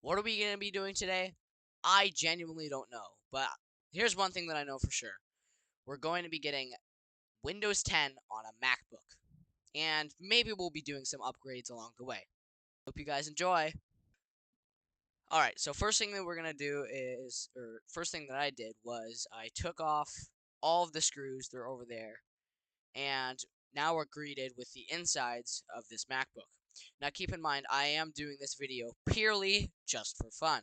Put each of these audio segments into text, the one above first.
What are we going to be doing today? I genuinely don't know, but here's one thing that I know for sure. We're going to be getting Windows 10 on a MacBook, and maybe we'll be doing some upgrades along the way. Hope you guys enjoy. Alright, so first thing that we're going to do is, or first thing that I did was I took off all of the screws, they're over there, and now we're greeted with the insides of this MacBook. Now keep in mind, I am doing this video purely just for fun,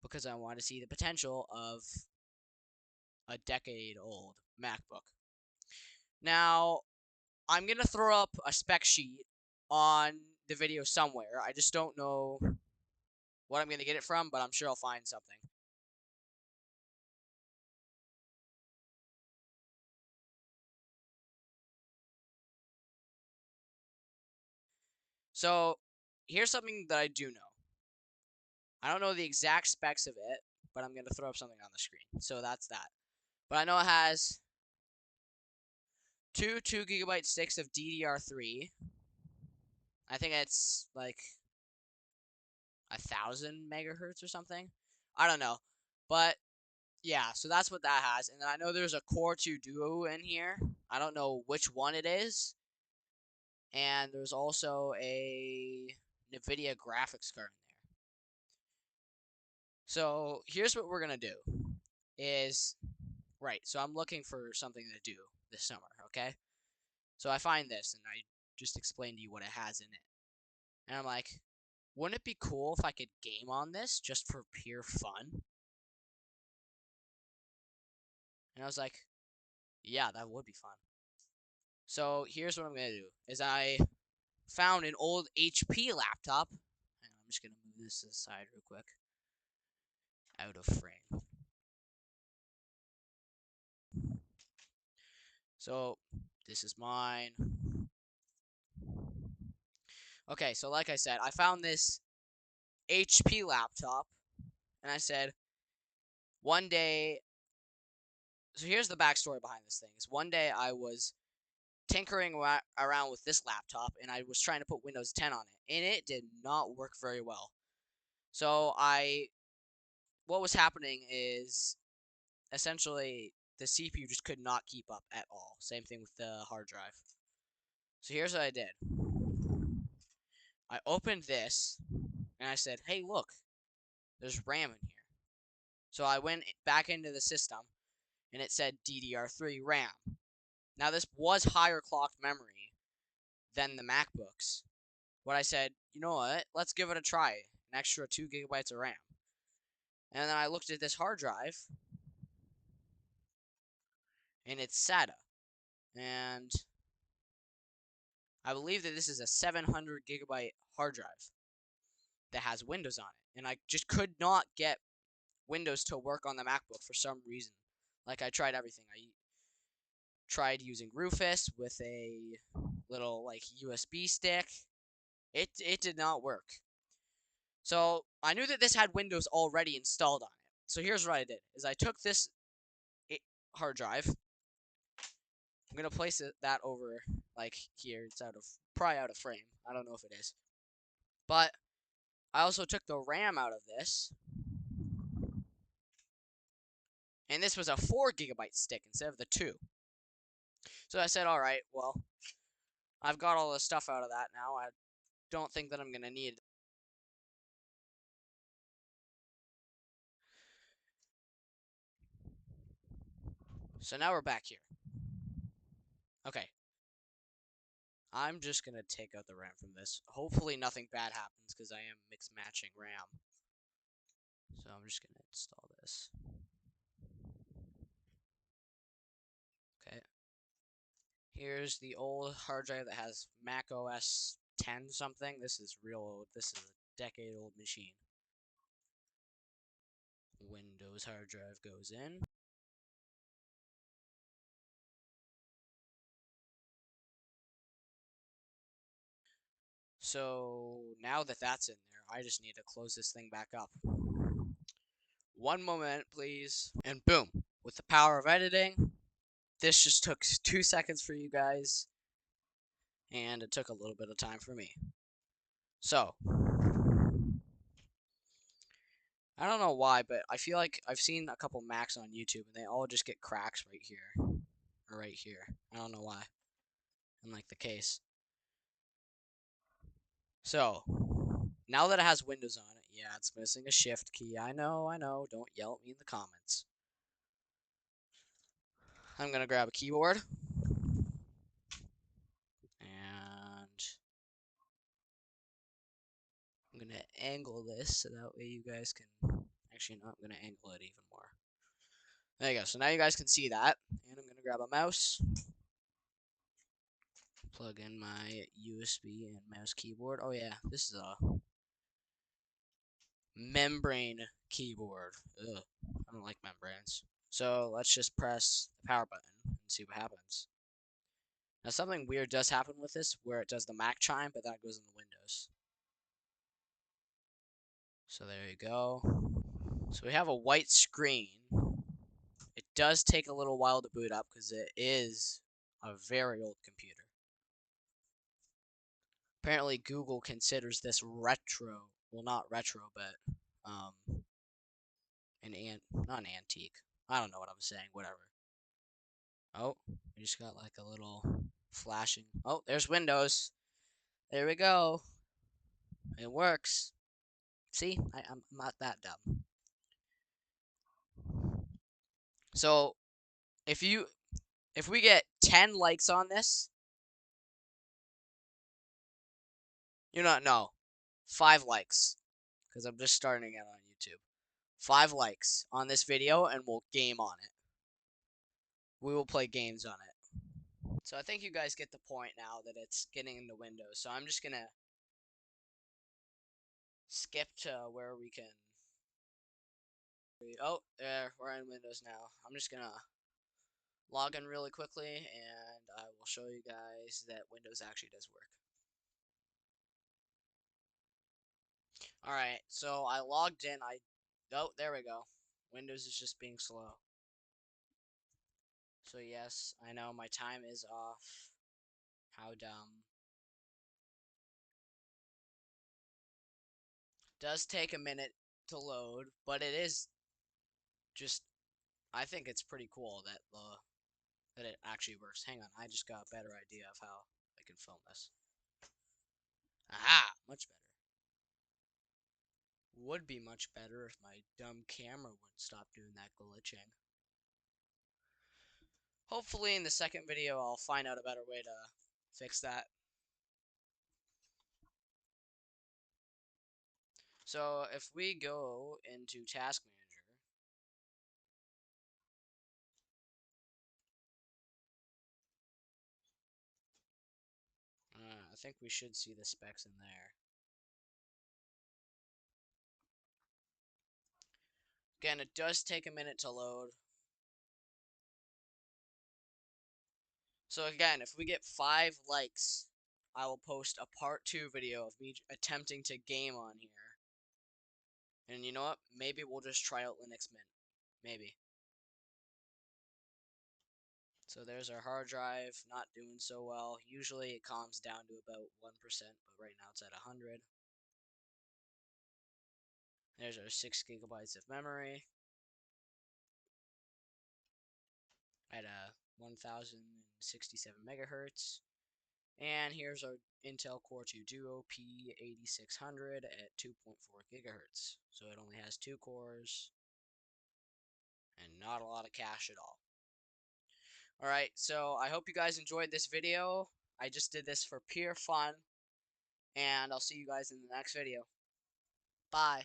because I want to see the potential of a decade-old MacBook. Now, I'm going to throw up a spec sheet on the video somewhere. I just don't know what I'm going to get it from, but I'm sure I'll find something. So, here's something that I do know. I don't know the exact specs of it, but I'm going to throw up something on the screen. So that's that. But I know it has two 2GB sticks of DDR3. I think it's like 1,000 megahertz or something. I don't know. But yeah, so that's what that has. And then I know there's a Core 2 Duo in here. I don't know which one it is. And there's also a NVIDIA graphics card in there. So here's what we're going to do is, right, so I'm looking for something to do this summer, okay? So I find this, and I just explained to you what it has in it. And I'm like, wouldn't it be cool if I could game on this just for pure fun? And I was like, yeah, that would be fun. So here's what I'm going to do, is I found an old HP laptop. And I'm just going to move this to the side real quick. Out of frame. So this is mine. Okay, so like I said, I found this HP laptop, and I said, one day, so here's the backstory behind this thing. Is one day I was tinkering around with this laptop, and I was trying to put Windows 10 on it, and it did not work very well. So what was happening is, essentially, the CPU just could not keep up at all. Same thing with the hard drive. So here's what I did. I opened this, and I said, hey, look, there's RAM in here. So I went back into the system, and it said DDR3 RAM. Now, this was higher clocked memory than the MacBooks. What I said, you know what, let's give it a try. An extra 2 GB of RAM. And then I looked at this hard drive, and it's SATA. And I believe that this is a 700 GB hard drive that has Windows on it. And I just could not get Windows to work on the MacBook for some reason. Like, I tried everything. I tried using Rufus with a little, like, USB stick. It did not work. So I knew that this had Windows already installed on it. So here's what I did: is I took this hard drive. I'm gonna place that over like here. It's probably out of frame. I don't know if it is, but I also took the RAM out of this, and this was a 4 GB stick instead of the 2. So I said, all right, well, I've got all the stuff out of that now. I don't think that I'm gonna need it. So now we're back here. Okay. I'm just gonna take out the RAM from this. Hopefully nothing bad happens, because I am mix matching RAM. So I'm just gonna install this. Okay. Here's the old hard drive that has Mac OS 10 something. This is real old. This is a decade-old machine. Windows hard drive goes in. So now that that's in there, I just need to close this thing back up. One moment, please. And boom. With the power of editing, this just took 2 seconds for you guys, and it took a little bit of time for me. So, I don't know why, but I feel like I've seen a couple Macs on YouTube and they all just get cracks right here or right here. I don't know why. Unlike the case. So, now that it has Windows on it, yeah, it's missing a shift key. I know, I know. Don't yell at me in the comments. I'm gonna grab a keyboard and I'm gonna angle this so that way you guys can. Actually, no, I'm gonna angle it even more. There you go. So now you guys can see that. And I'm gonna grab a mouse, plug in my USB and mouse keyboard. Oh yeah, this is a membrane keyboard. Ugh, I don't like membranes. So let's just press the power button and see what happens. Now something weird does happen with this, where it does the Mac chime, but that goes in the Windows. So there you go. So we have a white screen. It does take a little while to boot up because it is a very old computer. Apparently Google considers this retro. Well, not retro, but um, not an antique. I don't know what I'm saying. Whatever. Oh, we just got like a little flashing. Oh, there's Windows. There we go. It works. See, I'm not that dumb. So if you if we get 10 likes on this, you're not no, 5 likes, because I'm just starting it on YouTube. 5 likes on this video, and we'll game on it. We will play games on it. So I think you guys get the point now that it's getting into Windows. So I'm just gonna skip to where we can. Oh, there, we're in Windows now. I'm just gonna log in really quickly, and I will show you guys that Windows actually does work. Alright, so I logged in. Oh, there we go. Windows is just being slow. So yes, I know my time is off. How dumb. Does take a minute to load, but it is just I think it's pretty cool that it actually works. Hang on, I just got a better idea of how I can film this. Aha, much better. Would be much better if my dumb camera would stop doing that glitching. Hopefully in the second video I'll find out a better way to fix that. So if we go into Task Manager, I think we should see the specs in there. Again, it does take a minute to load. So again, if we get 5 likes, I will post a part 2 video of me attempting to game on here. And you know what? Maybe we'll just try out Linux Mint. Maybe. So there's our hard drive, not doing so well. Usually it calms down to about 1%, but right now it's at 100. There's our 6 gigabytes of memory at a 1067 megahertz. And here's our Intel Core 2 Duo P8600 at 2.4 gigahertz. So it only has 2 cores and not a lot of cache at all. Alright, so I hope you guys enjoyed this video. I just did this for pure fun, and I'll see you guys in the next video. Bye.